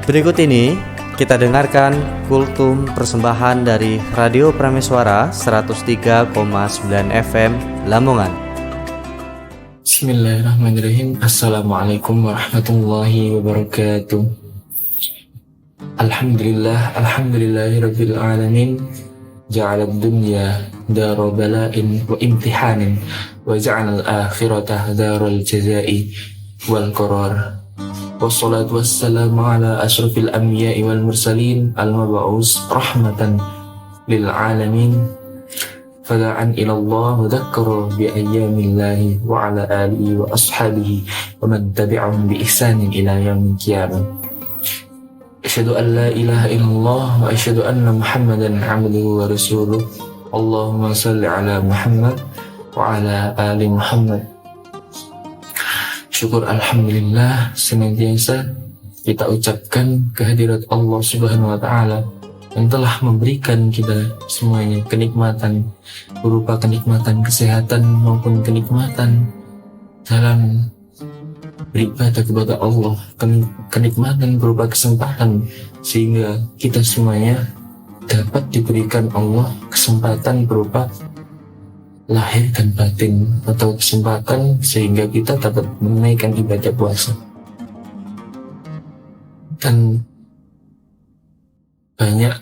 Berikut ini kita dengarkan kultum persembahan dari Radio Prameswara 103,9 FM Lamongan. Bismillahirrahmanirrahim. Assalamualaikum warahmatullahi wabarakatuh. Alhamdulillahirabbil alamin. Ja'alad dunya dara bala'in wa imtihanin wa ja'alal akhirata daral jazaa'i wal qarar. Wassalatu wassalamu ala asyrafil anbiya'i wal mursalin al-mab'us rahmatan lil alamin. Fada'an ilallah wa dhakkara bi ayyamillahi wa ala alihi wa ashabihi wa man tabi'ahum bi ihsanin ila yaumil qiyamah. Asyhadu an la ilaha illallah wa asyhadu anna Muhammadan 'abduhu wa rasuluh. Allahumma shalli ala Muhammad wa ala ali Muhammad. Syukur alhamdulillah senantiasa kita ucapkan kehadirat Allah Subhanahu wa taala yang telah memberikan kita semuanya kenikmatan berupa kenikmatan kesehatan maupun kenikmatan dalam beribadah kepada Allah, kenikmatan berupa kesempatan sehingga kita semuanya dapat diberikan Allah kesempatan berupa lahir dan batin atau kesempatan sehingga kita dapat menunaikan ibadah puasa. Dan banyak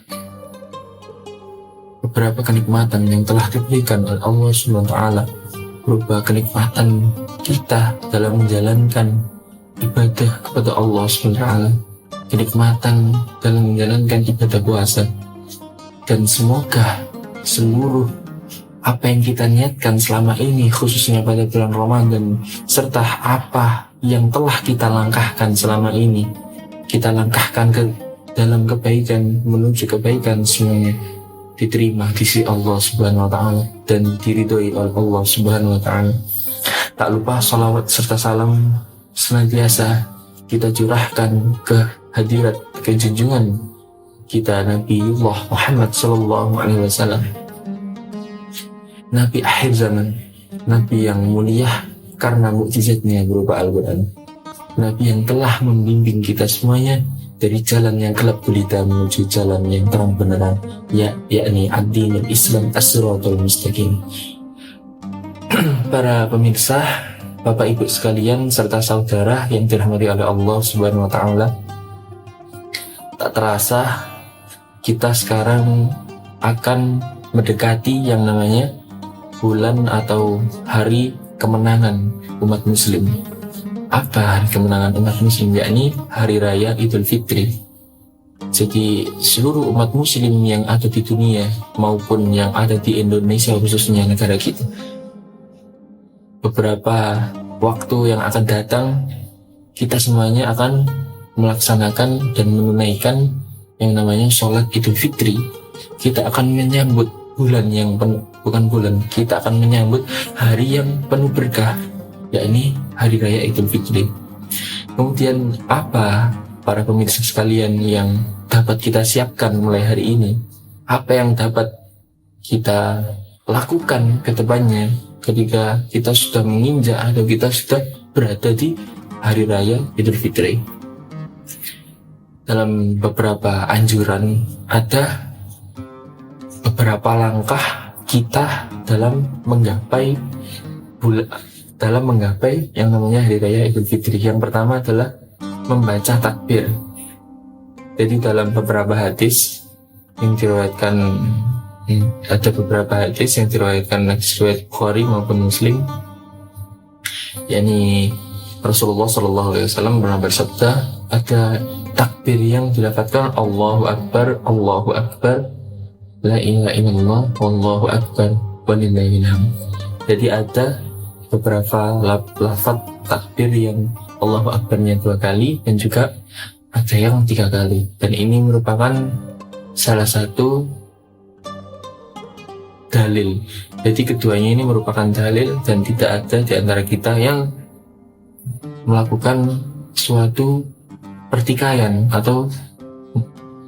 beberapa kenikmatan yang telah diberikan oleh Allah SWT berupa kenikmatan kita dalam menjalankan ibadah kepada Allah SWT, kenikmatan dalam menjalankan ibadah puasa. Dan semoga seluruh apa yang kita niatkan selama ini khususnya pada bulan Ramadan serta apa yang telah kita langkahkan selama ini kita langkahkan ke dalam kebaikan menuju kebaikan semuanya diterima di sisi Allah Subhanahu wa taala dan diridhoi oleh Allah Subhanahu wa taala. Tak lupa salawat serta salam senantiasa kita curahkan ke hadirat ke junjungan kita Nabiullah Muhammad sallallahu alaihi wasallam, Nabi akhir zaman, Nabi yang mulia karena mukjizatnya berupa Al-Quran, Nabi yang telah membimbing kita semuanya dari jalan yang gelap gulita menuju jalan yang terang benerang, yakni ad-dinul Islam as-siratal mustaqim. Para pemirsa, Bapak Ibu sekalian serta saudara yang dirahmati oleh Allah Subhanahu wa taala, tak terasa kita sekarang akan mendekati yang namanya bulan atau hari kemenangan umat muslim. Apa hari kemenangan umat muslim? Yakni hari raya Idul Fitri. Jadi seluruh umat muslim yang ada di dunia maupun yang ada di Indonesia khususnya negara kita, beberapa waktu yang akan datang kita semuanya akan melaksanakan dan menunaikan yang namanya sholat Idul Fitri. Kita akan menyambut bulan yang penuh, bukan bulan, kita akan menyambut hari yang penuh berkah, yakni hari raya Idul Fitri. Kemudian apa para pemirsa sekalian yang dapat kita siapkan mulai hari ini? Apa yang dapat kita lakukan ke depannya ketika kita sudah menginjak atau kita sudah berada di hari raya Idul Fitri? Dalam beberapa anjuran ada beberapa langkah kita dalam menggapai yang namanya hari raya Idul Fitri. Yang pertama adalah membaca takbir. Jadi dalam beberapa hadis yang diriwayatkan, ada beberapa hadis yang diriwayatkan riwayat Bukhari maupun Muslim, yakni Rasulullah SAW pernah bersabda, ada takbir yang dilafadzkan Allahu Akbar, Allahu Akbar, La ilaha illallah, wallahu akbar, walillahil hamd. Jadi ada beberapa lafaz takbir yang Allahu Akbarnya 2 kali dan juga ada yang 3 kali. Dan ini merupakan salah satu dalil. Jadi keduanya ini merupakan dalil dan tidak ada di antara kita yang melakukan suatu pertikaian atau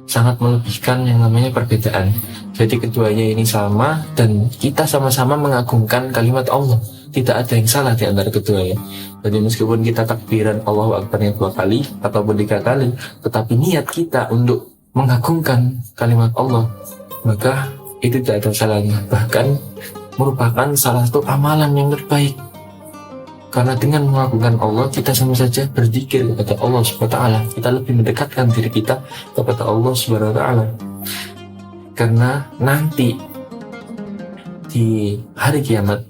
sangat melebihkan yang namanya perbedaan. Jadi keduanya ini sama dan kita sama-sama mengagungkan kalimat Allah. tidak ada yang salah di antara keduanya. Jadi meskipun kita takbiran Allahu Akbarnya 2 kali ataupun 3 kali, tetapi niat kita untuk mengagungkan kalimat Allah, maka itu tidak ada salahnya. Bahkan merupakan salah satu amalan yang terbaik. Karena dengan mengagungkan Allah, kita sama saja berzikir kepada Allah Subhanahu wa taala. Kita lebih mendekatkan diri kita kepada Allah Subhanahu wa taala. Karena nanti di hari kiamat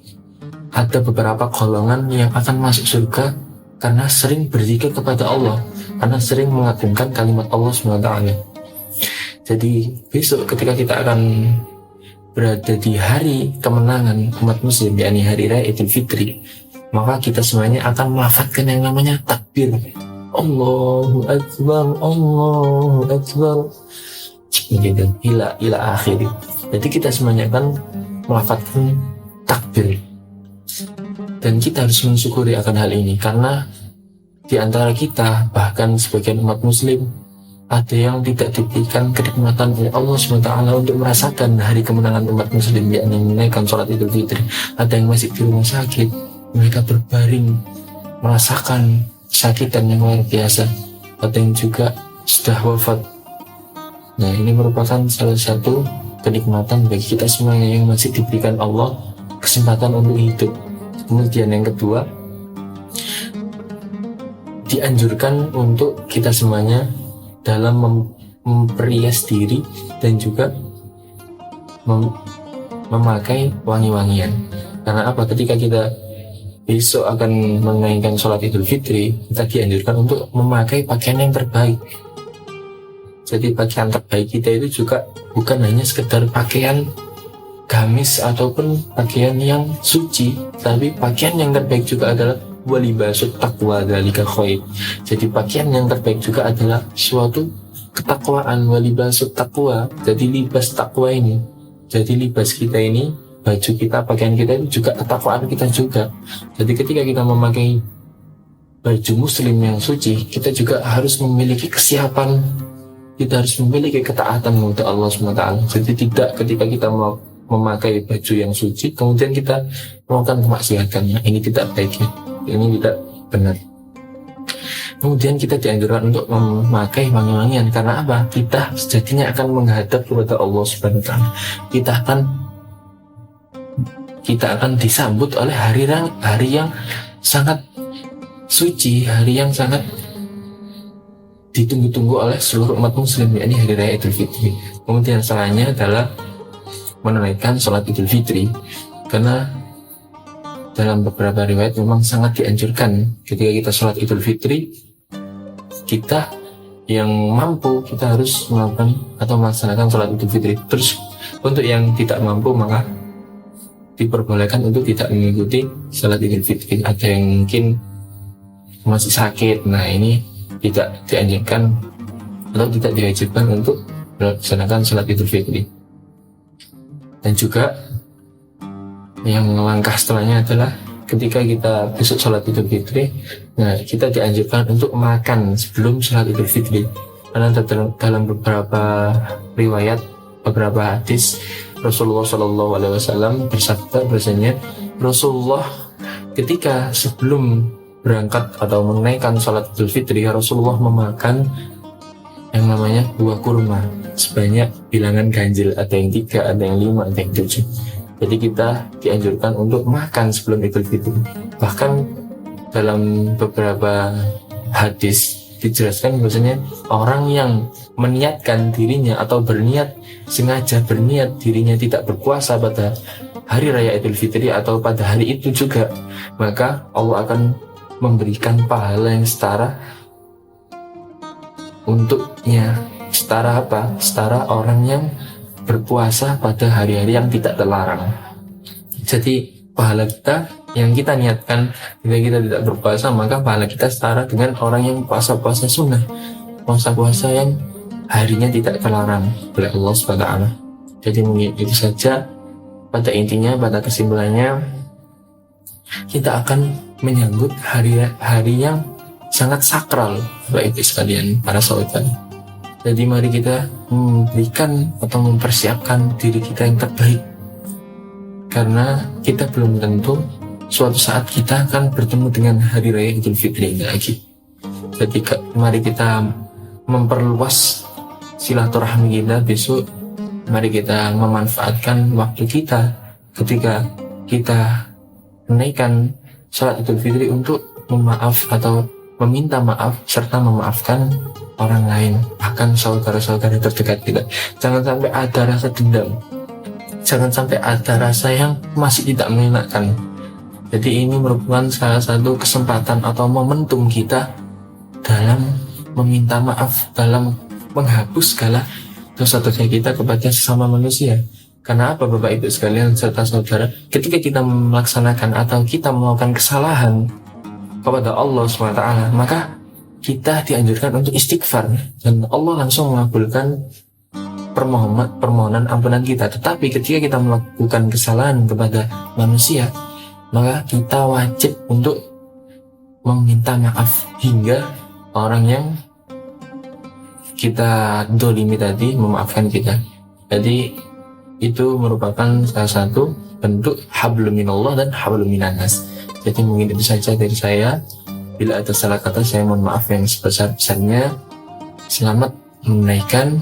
ada beberapa golongan yang akan masuk surga karena sering berzikir kepada Allah, karena sering mengagungkan kalimat Allah Subhanahu wa taala. Jadi besok ketika kita akan berada di hari kemenangan umat muslim, yakni hari raya Idul Fitri, maka kita semuanya akan melafazkan yang namanya takbir. Allahu Akbar, Allahu Akbar, begitu, ila akhir. Jadi kita semuanya akan melafazkan takbir. Dan kita harus mensyukuri akan hal ini, karena di antara kita, bahkan sebagian umat muslim, ada yang tidak diberikan kenikmatan oleh Allah SWT untuk merasakan hari kemenangan umat muslim, yakni menaikkan sholat Idul Fitri. Ada yang masih di rumah sakit, mereka berbaring merasakan kesakitan yang luar biasa. Ada yang juga sudah wafat. Nah, ini merupakan salah satu kenikmatan bagi kita semuanya yang masih diberikan Allah kesempatan untuk hidup. Kemudian yang kedua, dianjurkan untuk kita semuanya dalam memperias diri dan juga memakai wangi-wangian. Karena apa? Ketika kita besok akan menunaikan sholat Idul Fitri, kita dianjurkan untuk memakai pakaian yang terbaik. Jadi pakaian terbaik kita itu juga bukan hanya sekedar pakaian gamis ataupun pakaian yang suci, tapi pakaian yang terbaik juga adalah walibasut taqwa dzalika khair. Jadi pakaian yang terbaik juga adalah suatu ketakwaan, walibasut taqwa. Jadi libas takwa ini, jadi libas kita ini, baju kita, pakaian kita itu juga ketakwaan kita juga. Jadi ketika kita memakai baju muslim yang suci, kita juga harus memiliki kesiapan, kita harus memiliki ketaatan kepada Allah SWT. Jadi tidak ketika kita memakai baju yang suci kemudian kita melakukan kemaksiatan, ini tidak baik ya. Ini tidak benar. Kemudian kita dianjurkan untuk memakai wangi-wangian. Karena apa? Kita sejatinya akan menghadap kepada Allah Subhanahu wa taala. Kita akan disambut oleh hari yang sangat suci, hari yang sangat ditunggu-tunggu oleh seluruh umat muslim, yakni hari raya Idul Fitri. Kemudian selanjutnya adalah menunaikan sholat Idul Fitri. Karena dalam beberapa riwayat memang sangat dianjurkan ketika kita sholat Idul Fitri, kita yang mampu kita harus melakukan atau melaksanakan sholat Idul Fitri. Terus untuk yang tidak mampu maka diperbolehkan untuk tidak mengikuti sholat Idul Fitri. Ada yang mungkin masih sakit, nah ini tidak dianjurkan atau tidak diwajibkan untuk melaksanakan sholat Idul Fitri. Dan juga yang langkah setelahnya adalah ketika kita besok sholat Idul Fitri, nah kita dianjurkan untuk makan sebelum sholat Idul Fitri. Karena dalam beberapa riwayat, beberapa hadis, Rasulullah SAW bersabda bahasanya Rasulullah ketika sebelum berangkat atau menunaikan sholat Idul Fitri, Rasulullah memakan yang namanya buah kurma sebanyak bilangan ganjil, ada yang 3, ada yang 5, ada yang 7. Jadi kita dianjurkan untuk makan sebelum Idul Fitri. Bahkan dalam beberapa hadis dijelaskan bahwasanya orang yang meniatkan dirinya atau sengaja berniat dirinya tidak berpuasa pada hari raya Idul Fitri atau pada hari itu juga, maka Allah akan memberikan pahala yang setara untuknya. Setara apa? Setara orang yang berpuasa pada hari-hari yang tidak terlarang. Jadi pahala kita yang kita niatkan jika kita tidak berpuasa, maka pahala kita setara dengan orang yang puasa-puasa sunnah, puasa-puasa yang harinya tidak terlarang oleh Allah SWT. Jadi mungkin itu saja pada intinya, pada kesimpulannya, kita akan menyambut hari-hari yang sangat sakral Bapak Ibu sekalian, para sahabat. Jadi mari kita memberikan atau mempersiapkan diri kita yang terbaik, karena kita belum tentu suatu saat kita akan bertemu dengan hari raya Idul Fitri lagi. Jadi mari kita memperluas silaturahmi kita besok. Mari kita memanfaatkan waktu kita ketika kita menaikkan salat Idul Fitri untuk memaaf atau meminta maaf serta memaafkan orang lain, bahkan saudara-saudara terdekat kita. Jangan sampai ada rasa dendam, jangan sampai ada rasa yang masih tidak menyenangkan. Jadi ini merupakan salah satu kesempatan atau momentum kita dalam meminta maaf, dalam menghapus segala dosa-dosa kita kepada sesama manusia. Karena apa Bapak Ibu sekalian serta saudara, ketika kita melaksanakan atau kita melakukan kesalahan kepada Allah SWT, maka kita dianjurkan untuk istighfar dan Allah langsung mengabulkan permohonan ampunan kita. Tetapi ketika kita melakukan kesalahan kepada manusia, maka kita wajib untuk meminta maaf hingga orang yang kita dolimi tadi memaafkan kita. Jadi itu merupakan salah satu bentuk hablum minallah dan hablum minannas. Jadi mungkin itu saja dari saya. Bila ada salah kata, saya mohon maaf yang sebesar-besarnya. Selamat menunaikan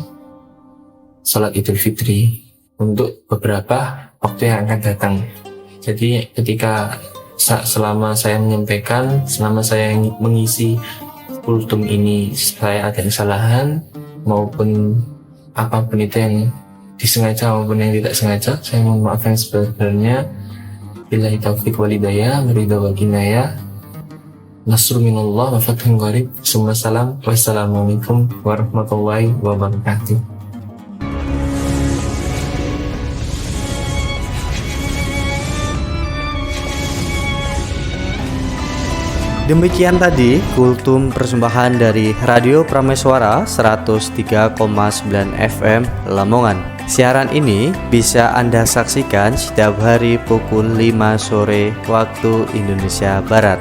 salat Idul Fitri untuk beberapa waktu yang akan datang. Jadi ketika selama saya menyampaikan, selama saya mengisi kultum ini, saya ada kesalahan maupun apapun itu yang disengaja maupun yang tidak sengaja, saya mohon maaf yang sebenarnya. Billahi taufiq wal hidayah, ridha wal inayah, nasrul minallah wa fathun qarib. Wassalamualaikum warahmatullahi wabarakatuh. Demikian tadi kultum persembahan dari Radio Prameswara 103,9 FM Lamongan. Siaran ini bisa Anda saksikan setiap hari pukul 5 sore waktu Indonesia Barat.